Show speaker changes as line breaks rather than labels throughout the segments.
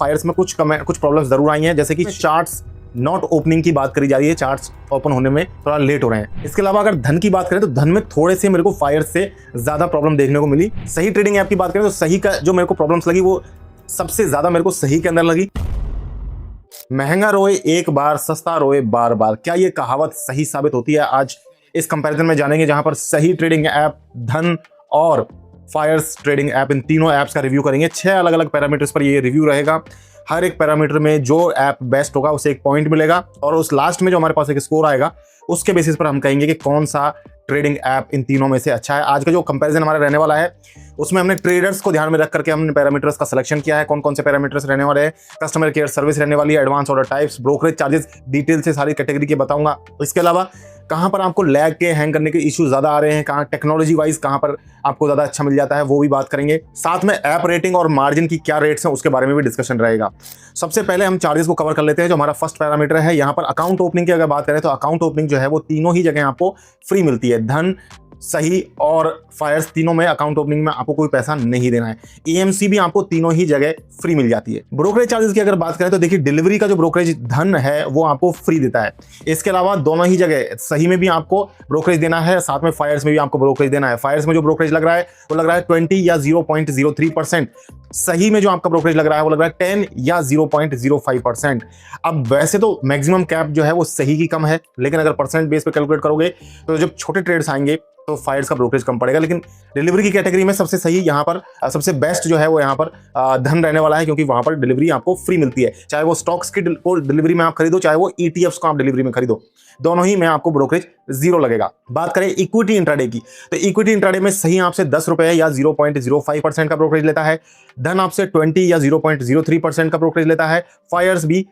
Fyers में कुछ problems जरूर आई हैं, जैसे कि चार्ट्स नॉट ओपनिंग की बात करी जा रही है, चार्ट्स ओपन होने में थोड़ा लेट हो रहे हैं। इसके अलावा अगर धन की बात करें तो धन में थोड़े से मेरे को फायर से ज्यादा प्रॉब्लम देखने को मिली। सही ट्रेडिंग ऐप की बात करें तो सही का जो मेरे को प्रॉब्लम्स लगी वो सबसे ज्यादा मेरे को सही के अंदर लगी। महंगा रोए एक बार, सस्ता रोए बार बार, क्या ये कहावत सही साबित होती है? आज इस कंपैरिजन में जानेंगे, जहां पर सही ट्रेडिंग ऐप, धन और फायर्स ट्रेडिंग ऐप, इन तीनों ऐप्स का रिव्यू करेंगे। 6 अलग अलग पैरामीटर्स पर ये रिव्यू रहेगा। हर एक पैरामीटर में जो ऐप बेस्ट होगा उसे एक पॉइंट मिलेगा और उस लास्ट में जो हमारे पास एक स्कोर आएगा उसके बेसिस पर हम कहेंगे कि कौन सा ट्रेडिंग ऐप इन तीनों में से अच्छा है। आज का जो कंपैरिजन हमारा रहने वाला है उसमें हमने ट्रेडर्स को ध्यान में रख करके हमने पैरामीटर्स का सिलेक्शन किया है। कौन कौन से पैरामीटर्स रहने वाले हैं? कस्टमर केयर सर्विस रहने वाली है, advance order types, brokerage charges, detail से सारी कैटेगरी के बताऊंगा। इसके अलावा कहां पर आपको लैग के हैंग करने के इश्यूज ज्यादा आ रहे हैं, कहां टेक्नोलॉजी वाइज कहां पर आपको ज्यादा अच्छा मिल जाता है, वो भी बात करेंगे। साथ में ऐप रेटिंग और मार्जिन की क्या रेट्स हैं उसके बारे में भी डिस्कशन रहेगा। सबसे पहले हम चार्जेस को कवर कर लेते हैं। जो हमारा फर्स्ट पैरामीटर है, यहां पर अकाउंट ओपनिंग की अगर बात करें तो अकाउंट ओपनिंग जो है वो तीनों ही जगह आपको फ्री मिलती है। धन, सही और फायर्स तीनों में अकाउंट ओपनिंग में आपको कोई पैसा नहीं देना है। एएमसी भी आपको तीनों ही जगह फ्री मिल जाती है। ब्रोकरेज चार्जेस की अगर बात करें तो देखिए, डिलीवरी का जो ब्रोकरेज धन है वो आपको फ्री देता है। इसके अलावा दोनों ही जगह, सही में भी आपको ब्रोकरेज देना है, साथ में फायर्स में भी आपको ब्रोकरेज देना है। फायर्स में जो ब्रोकरेज लग रहा है वो लग रहा है 20 या 0.03%। सही में जो आपका ब्रोकरेज लग रहा है वो लग रहा है 10 या 0.05%। अब वैसे तो मैक्सिमम कैप जो है वो सही की कम है, लेकिन अगर परसेंट बेस पे कैलकुलेट करोगे तो जब छोटे ट्रेड्स आएंगे तो फायर्स का ब्रोकरेज कम पड़ेगा। लेकिन डिलीवरी की कैटेगरी में सबसे सही यहाँ पर सबसे बेस्ट जो है वो यहाँ पर धन रहने वाला है, क्योंकि वहां पर डिलीवरी आपको फ्री मिलती है। चाहे वो स्टॉक्स की डिलीवरी में आप खरीदो, चाहे वो ईटीएफ्स को आप डिलीवरी में खरीदो, दोनों ही में आपको ब्रोकरेज जीरो लगेगा। बात करें इक्विटी इंट्राडे की, तो इक्विटी इंट्राडे में सही आपसे 10 रुपए या 0.05% का ब्रोकरेज लेता है। धन आपसे 20 या 0.03% का ब्रोकरेज लेता है। फायर्स भी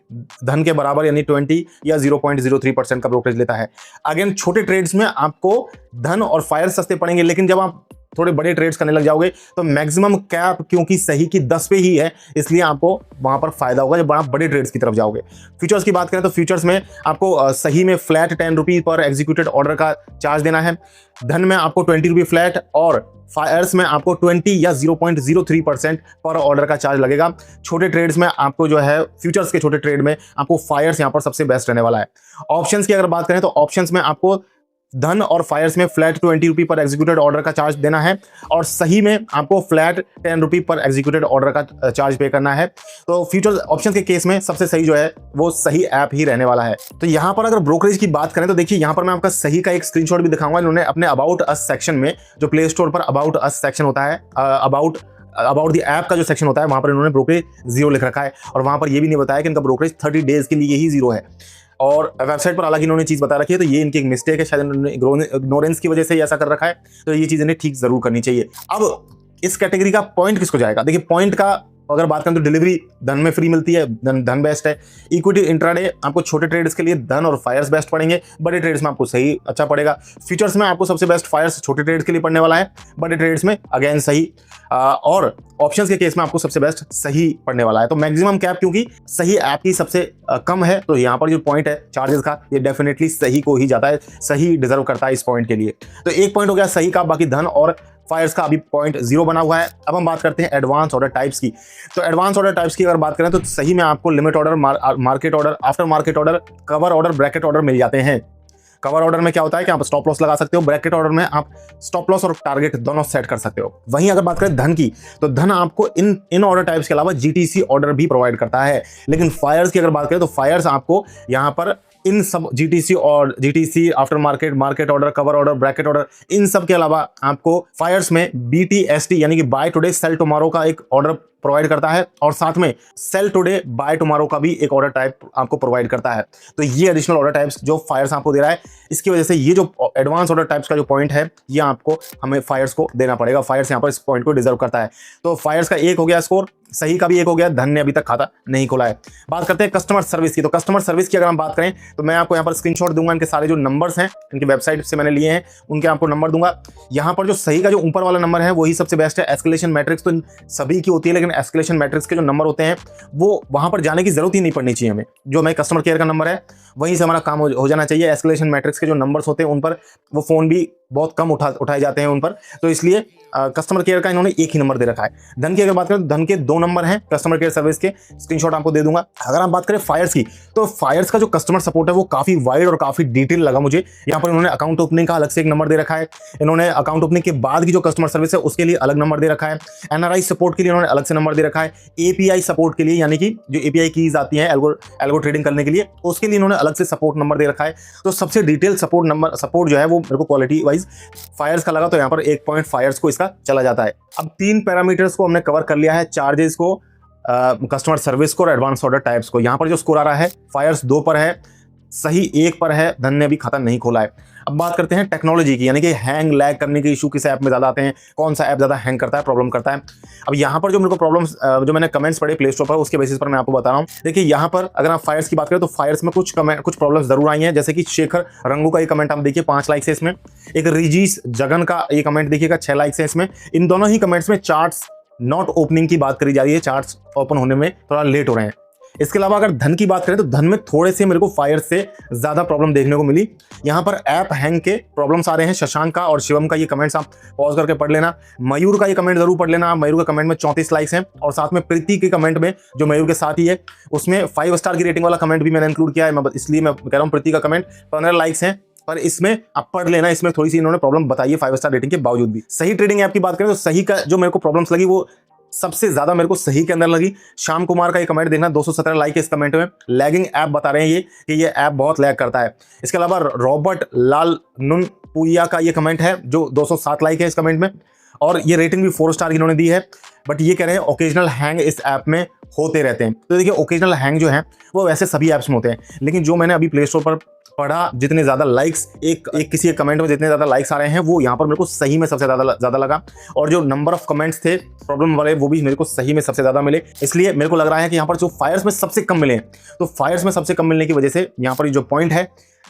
धन के बराबर यानी 20 या 0.03% का ब्रोकरेज लेता है। अगेन छोटे ट्रेड्स में आपको धन और फायर सस्ते पड़ेंगे, लेकिन जब आप थोड़े बड़े ट्रेड्स करने लग जाओगे तो मैक्सिमम कैप क्योंकि सही की 10 पे ही है, इसलिए आपको वहां पर फायदा होगा जब आप बड़े ट्रेड्स की तरफ जाओगे। फ्यूचर्स की बात करें तो फ्यूचर्स में आपको सही में फ्लैट 10 रुपये पर एग्जीक्यूटेड ऑर्डर का चार्ज देना है। धन में आपको 20 रुपये फ्लैट और फायर्स में आपको 20 या 0.03% पर ऑर्डर का चार्ज लगेगा। छोटे ट्रेड्स में आपको जो है, फ्यूचर्स के छोटे ट्रेड में आपको फायर्स यहां पर सबसे बेस्ट रहने वाला है। ऑप्शंस की अगर बात करें तो ऑप्शंस में आपको धन और फायर्स में फ्लैट 20 रुपये पर एग्जीक्यूटेड ऑर्डर का चार्ज देना है और सही में आपको फ्लैट 10 रुपये पर एग्जीक्यूटेड ऑर्डर का चार्ज पे करना है। तो फ्यूचर ऑप्शन के केस में सबसे सही जो है वो सही ऐप ही रहने वाला है। तो यहां पर अगर ब्रोकरेज की बात करें तो देखिए, यहां पर मैं आपका सही का एक स्क्रीनशॉट भी दिखाऊंगा। इन्होंने अपने अबाउट अस सेक्शन में, जो प्ले स्टोर पर अबाउट अस सेक्शन होता है, अबाउट द ऐप का जो सेक्शन होता है, वहां पर इन्होंने ब्रोकरेज जीरो लिख रखा है और वहां पर यह भी नहीं बताया कि इनका ब्रोकरेज 30 डेज के लिए ही जीरो है। और वेबसाइट पर अलग इन्होंने चीज बता रखी है, तो ये इनकी एक मिस्टेक है, शायद इन्होंने इग्नोरेंस की वजह से ऐसा कर रखा है, तो ये चीज इन्हें ठीक जरूर करनी चाहिए। अब इस कैटेगरी का पॉइंट किसको जाएगा? देखिए, पॉइंट का अगर बात करें तो डिलीवरी धन में फ्री मिलती है, धन बेस्ट है। इक्विटी इंट्राडे आपको छोटे ट्रेड्स के लिए धन और फायर्स बेस्ट पड़ेंगे, बड़े ट्रेड्स में आपको सही अच्छा पड़ेगा। फ्यूचर्स में आपको सबसे बेस्ट फायर्स छोटे ट्रेड्स के लिए पड़ने वाला है, बड़े ट्रेड्स में अगेन सही, और ऑप्शंस के केस में आपको सबसे बेस्ट सही पड़ने वाला है। तो मैक्सिमम कैप क्योंकि सही ऐप की सबसे कम है, तो यहाँ पर जो पॉइंट है चार्जेस का, ये डेफिनेटली सही को ही जाता है, सही डिजर्व करता है इस पॉइंट के लिए। तो एक पॉइंट हो गया सही का, बाकी धन और फायर्स का अभी पॉइंट 0 बना हुआ है। अब हम बात करते हैं एडवांस ऑर्डर टाइप्स की। तो एडवांस ऑर्डर टाइप्स की अगर बात करें तो सही में आपको limit order, market order, after market order, cover order, bracket order मिल जाते हैं। कवर ऑर्डर में क्या होता है कि आप स्टॉप लॉस लगा सकते हो, ब्रैकेट ऑर्डर में आप स्टॉप लॉस और टारगेट दोनों सेट कर सकते हो। वहीं अगर बात करें धन की, तो धन आपको इन ऑर्डर टाइप्स के अलावा जीटीसी ऑर्डर भी प्रोवाइड करता है। लेकिन फायर्स की अगर बात करें तो फायर्स आपको यहाँ पर इन सब GTC, after market, market order, cover order, bracket order, इन सब के अलावा आपको फायर्स में बीटीएसटी यानी कि बाय टुडे सेल टुमारो का एक ऑर्डर प्रोवाइड करता है और साथ में सेल टुडे बाय टुमारो का भी एक ऑर्डर टाइप आपको प्रोवाइड करता है। तो ये एडिशनल ऑर्डर टाइप्स जो फायर्स आपको दे रहा है, इसकी वजह से ये जो एडवांस ऑर्डर टाइप्स का जो पॉइंट है, ये आपको हमें फायर्स को देना पड़ेगा। फायर्स यहाँ पर इस पॉइंट को डिजर्व करता है। तो फायर्स का 1 हो गया स्कोर, सही का भी 1 हो गया, धन ने अभी तक खाता नहीं खोला है। बात करते हैं कस्टमर सर्विस की। तो कस्टमर सर्विस की अगर हम बात करें तो मैं आपको यहाँ पर स्क्रीनशॉट दूंगा, इनके सारे जो नंबर्स हैं, इनकी वेबसाइट से मैंने लिए हैं, उनके आपको नंबर दूंगा। यहाँ पर जो सही का जो ऊपर वाला नंबर है वही सबसे बेस्ट है। एस्केलेशन मैट्रिक्स तो सभी की होती है, लेकिन एस्केलेशन मैट्रिक्स के जो नंबर होते हैं वो वहां पर जाने की जरूरत ही नहीं पड़नी चाहिए हमें। जो हमारे कस्टमर केयर का नंबर है वहीं से हमारा काम हो जाना चाहिए। एस्केलेशन मैट्रिक्स के जो नंबर्स होते हैं उन पर वो फोन भी बहुत कम उठाए जाते हैं उन पर, तो इसलिए कस्टमर केयर का इन्होंने एक ही नंबर दे रखा है। धन की अगर बात करें तो धन के 2 नंबर हैं कस्टमर केयर सर्विस के, स्क्रीनशॉट आपको दे दूंगा। अगर आप बात करें फायर्स की, तो फायर्स का जो कस्टमर सपोर्ट है वो काफी वाइड और काफी डिटेल लगा मुझे। यहाँ पर इन्होंने अकाउंट ओपनिंग का अलग से एक नंबर दे रखा है, इन्होंने अकाउंट ओपनिंग के बाद की जो कस्टमर सर्विस है उसके लिए अलग नंबर दे रखा है, एनआरआई सपोर्ट के लिए इन्होंने अलग से नंबर दे रखा है, एपीआई सपोर्ट के लिए यानी कि जो एपीआई कीज आती हैं एल्गो ट्रेडिंग करने के लिए उसके लिए इन्होंने अलग से सपोर्ट नंबर दे रखा है। तो सबसे डिटेल सपोर्ट जो है वो मेरे को क्वालिटी वाइज फायर्स का लगा, तो यहाँ पर 1 पॉइंट फायर्स को इसका चला जाता है। अब 3 पैरामीटर्स को हमने कवर कर लिया है, चार्जेस को, कस्टमर सर्विस को और एडवांस ऑर्डर टाइप्स को। यहाँ पर जो स्कोर आ रहा है फायर्स 2 पर है, सही 1 पर है, धन ने अभी खाता नहीं खोला है। अब बात करते हैं टेक्नोलॉजी की, यानी कि हैंग लैग करने के इशू किस ऐप में ज़्यादा आते हैं, कौन सा ऐप ज़्यादा हैंग करता है, प्रॉब्लम करता है। अब यहाँ पर जो मेरे को प्रॉब्लम्स जो मैंने कमेंट्स पढ़े प्ले स्टोर पर उसके बेसिस पर मैं आपको बता रहा हूँ। देखिए यहाँ पर अगर आप फायर्स की बात करें तो फायर्स में कुछ प्रॉब्लम्स जरूर आई हैं, जैसे कि शेखर रंगू का ये कमेंट आप देखिए 5 लाइक्स है इसमें, एक रिजीस जगन का ये कमेंट देखिएगा 6 लाइक्स है इसमें। इन दोनों ही कमेंट्स में चार्ट्स नॉट ओपनिंग की बात करी जा रही है, चार्ट्स ओपन होने में थोड़ा लेट हो रहे हैं। इसके अलावा अगर धन की बात करें तो धन में थोड़े से मेरे को फायर से ज्यादा प्रॉब्लम देखने को मिली। यहाँ पर ऐप हैंग के प्रॉब्लम्स आ रहे हैं। शशांक का और शिवम का ये कमेंट्स आप पॉज करके पढ़ लेना। मयूर का ये कमेंट जरूर पढ़ लेना। मयूर का कमेंट में 34 लाइक्स हैं और साथ में प्रीति के कमेंट में जो मयूर के साथ ही है उसमें 5 स्टार की रेटिंग वाला कमेंट भी मैंने इंक्लूड किया है, इसलिए मैं कह रहा हूँ प्रीति का कमेंट 15 लाइक्स हैं, पर इसमें आप पढ़ लेना, इसमें थोड़ी सी इन्होंने प्रॉब्लम बताई है 5 स्टार रेटिंग के बावजूद भी। सही ट्रेडिंग ऐप की बात करें तो सही का जो मेरे को प्रॉब्लम्स लगी वो सबसे ज्यादा मेरे को सही के अंदर लगी। श्याम कुमार का ये कमेंट देखना, 217 लाइक है इस कमेंट में। लैगिंग ऐप बता रहे हैं ये कि ये ऐप बहुत लैग करता है। इसके अलावा रॉबर्ट लाल नुनपुया का ये कमेंट है जो 207 लाइक है इस कमेंट में और ये रेटिंग भी 4 स्टार की इन्होंने दी है, बट ये कह रहे हैं ओकेजनल हैंग इस ऐप में होते रहते हैं। तो देखिए ओकेजनल हैंग जो है वो वैसे सभी ऐप्स में होते हैं, लेकिन जो मैंने अभी प्ले स्टोर पर पढ़ा जितने ज्यादा लाइक्स एक किसी एक कमेंट में जितने ज्यादा लाइक्स आ रहे हैं वो यहाँ पर मेरे को सही में सबसे ज्यादा लगा, और जो नंबर ऑफ कमेंट्स थे प्रॉब्लम वाले वो भी मेरे को सही में सबसे ज्यादा मिले। इसलिए मेरे को लग रहा है कि यहाँ पर जो फायर्स में सबसे कम मिले, तो फायर्स में सबसे कम मिलने की वजह से यहाँ पर जो पॉइंट है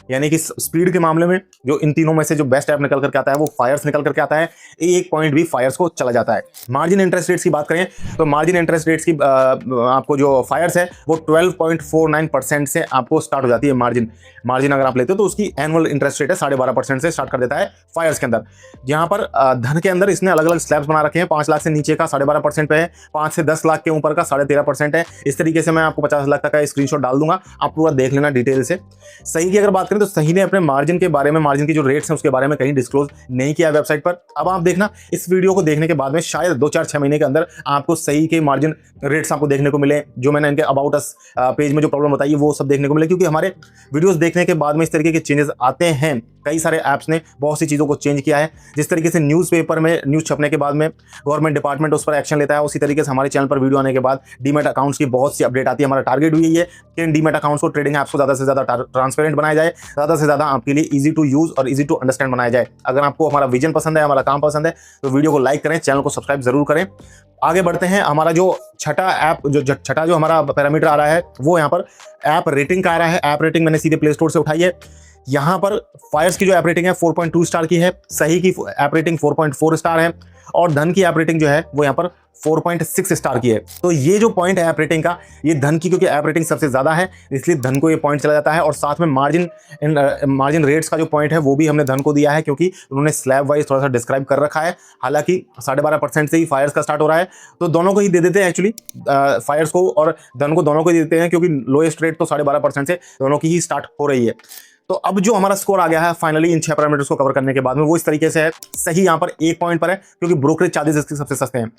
यानी कि स्पीड के मामले में जो इन तीनों में से जो बेस्ट ऐप निकल करके आता है वो फायर्स निकल करके आता है, 1 पॉइंट भी फायर्स को चला जाता है। मार्जिन इंटरेस्ट रेट्स की बात करें तो मार्जिन इंटरेस्ट रेट्स की आपको जो फायर्स है वो 12.49% से आपको स्टार्ट हो जाती है। मार्जिन अगर आप लेते हो तो उसकी एनुअल इंटरेस्ट रेट है 12.5% से स्टार्ट कर देता है फायर्स के अंदर। यहाँ पर धन के अंदर इसने अलग अलग स्लैब्स बना रखे हैं। 5 लाख से नीचे का 12.5% पे है, 5 से 10 लाख के ऊपर का 13.5% है। इस तरीके से मैं आपको 50 लाख तक का स्क्रीनशॉट डाल दूंगा, आप पूरा देख लेना डिटेल से। सही की अगर बात करें तो सही ने अपने मार्जिन के बारे में, मार्जिन की जो रेट्स हैं उसके बारे में कहीं डिस्क्लोज नहीं किया वेबसाइट पर। अब आप देखना इस वीडियो को देखने के बाद में शायद 2-4-6 महीने के अंदर आपको सही के मार्जिन रेट्स आपको देखने को मिले, जो मैंने इनके अबाउट अस पेज में जो प्रॉब्लम बताई है वो सब देखने को मिले, क्योंकि हमारे वीडियोस देखने के बाद में इस तरीके के चेंजेस आते हैं। कई सारे ऐप्स ने बहुत सी चीज़ों को चेंज किया है। जिस तरीके से न्यूज़पेपर में न्यूज़ छपने के बाद में गवर्नमेंट डिपार्टमेंट उस पर एक्शन लेता है, उसी तरीके से हमारे चैनल पर वीडियो आने के बाद डीमैट अकाउंट्स की बहुत सी अपडेट आती है। हमारा टारगेट भी यही है कि इन डीमैट अकाउंट्स को, ट्रेडिंग ऐप्स को ज़्यादा से ज़्यादा ट्रांसपेरेंट बनाया जाए, ज़्यादा से ज़्यादा आपके लिए ईजी टू यूज़ और ईजी टू अंडरस्टैंड बनाया जाए। अगर आपको हमारा विजन पसंद है, हमारा काम पसंद है, तो वीडियो को लाइक करें, चैनल को सब्सक्राइब जरूर करें। आगे बढ़ते हैं। हमारा जो छठा जो हमारा पैरामीटर आ रहा है वो यहाँ पर ऐप रेटिंग का आ रहा है। ऐप रेटिंग मैंने सीधे प्ले स्टोर से उठाई है। यहाँ पर फायर्स की जो ऐप रेटिंग है 4.2 स्टार की है, सही की ऐप रेटिंग 4.4 स्टार है और धन की ऐप रेटिंग जो है वो यहाँ पर 4.6 स्टार की है। तो ये जो पॉइंट है ऐप रेटिंग का, ये धन की, क्योंकि ऐप रेटिंग सबसे ज़्यादा है इसलिए धन को ये पॉइंट चला जाता है। और साथ में मार्जिन रेट्स का जो पॉइंट है वो भी हमने धन को दिया है, क्योंकि उन्होंने स्लैब वाइज थोड़ा सा डिस्क्राइब कर रखा है। हालांकि 12.5% से ही फायर्स का स्टार्ट हो रहा है, तो दोनों को ही दे देते हैं एक्चुअली, फायर्स को और धन को दोनों को ही देते हैं, क्योंकि लोएस्ट रेट तो 12.5% से दोनों की ही स्टार्ट हो रही है। तो अब जो हमारा स्कोर आ गया है फाइनली इन 6 पैरामीटर्स को कवर करने के बाद में वो इस तरीके से है। सही यहाँ पर 1 पॉइंट पर है क्योंकि ब्रोकरेज चार्जेस इसके सबसे सस्ते हैं।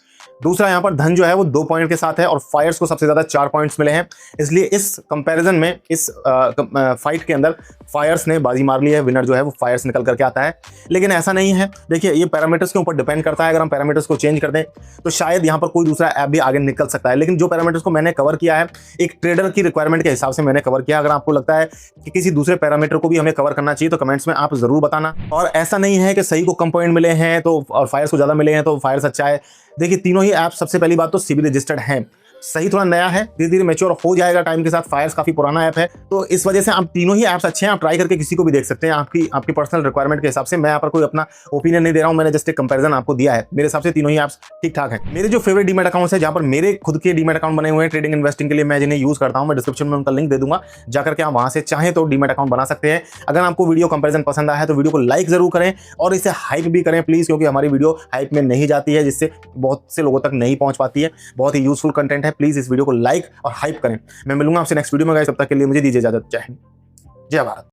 दूसरा यहाँ पर धन जो है वो 2 पॉइंट के साथ है और फायर्स को सबसे ज्यादा 4 पॉइंट्स मिले हैं। इसलिए इस कंपैरिजन में, इस फाइट के अंदर फायर्स ने बाजी मार ली है। विनर जो है वो फायर्स निकल करके आता है, लेकिन ऐसा नहीं है। देखिए ये पैरामीटर्स के ऊपर डिपेंड करता है। अगर हम पैरामीटर्स को चेंज कर दें तो शायद यहाँ पर कोई दूसरा ऐप भी आगे निकल सकता है, लेकिन जो पैरामीटर्स को मैंने कवर किया है एक ट्रेडर की रिक्वायरमेंट के हिसाब से मैंने कवर किया। अगर आपको लगता है कि किसी दूसरे पैरामीटर को भी हमें कवर करना चाहिए तो कमेंट्स में आप जरूर बताना। और ऐसा नहीं है कि सही को कम पॉइंट मिले हैं तो और फायर्स को ज्यादा मिले हैं तो फायर्स अच्छा है। देखिए तीनों ही ऐप सबसे पहली बात तो सीबी रजिस्टर्ड हैं, सही थोड़ा नया है, धीरे धीरे मैच्योर हो जाएगा टाइम के साथ। फायर्स काफी पुराना ऐप है, तो इस वजह से आप तीनों ही ऐप्स अच्छे हैं, आप ट्राई करके किसी को भी देख सकते हैं आपकी पर्सनल रिक्वायरमेंट के हिसाब से। मैं यहाँ पर कोई अपना ओपिनियन नहीं दे रहा हूँ, मैंने जस्ट एक कंपैरिजन आपको दिया है। मेरे हिसाब से तीनों ही ऐप्स ठीक ठाक है। मेरे जो फेवरेट डीमैट अकाउंट्स है, जहाँ पर मेरे खुद के डीमैट अकाउंट बने हुए हैं ट्रेडिंग इन्वेस्टिंग के लिए, मैं जिन्हें यूज करता हूँ, मैं डिस्क्रिप्शन में उनका लिंक दे दूंगा, जाकर के आप वहां से चाहें तो डीमैट अकाउंट बना सकते हैं। अगर आपको वीडियो कंपैरिजन पसंद आया है तो वीडियो को लाइक जरूर करें और इसे हाइप भी करें प्लीज, क्योंकि हमारी वीडियो हाइप में नहीं जाती है, जिससे बहुत से लोगों तक नहीं पहुंच पाती है। बहुत ही यूजफुल कंटेंट है, प्लीज इस वीडियो को लाइक और हाइप करें। मैं मिलूंगा आपसे नेक्स्ट वीडियो में गाइस, तब तक के लिए मुझे दीजिए इजाजत। जय हिंद, जय भारत।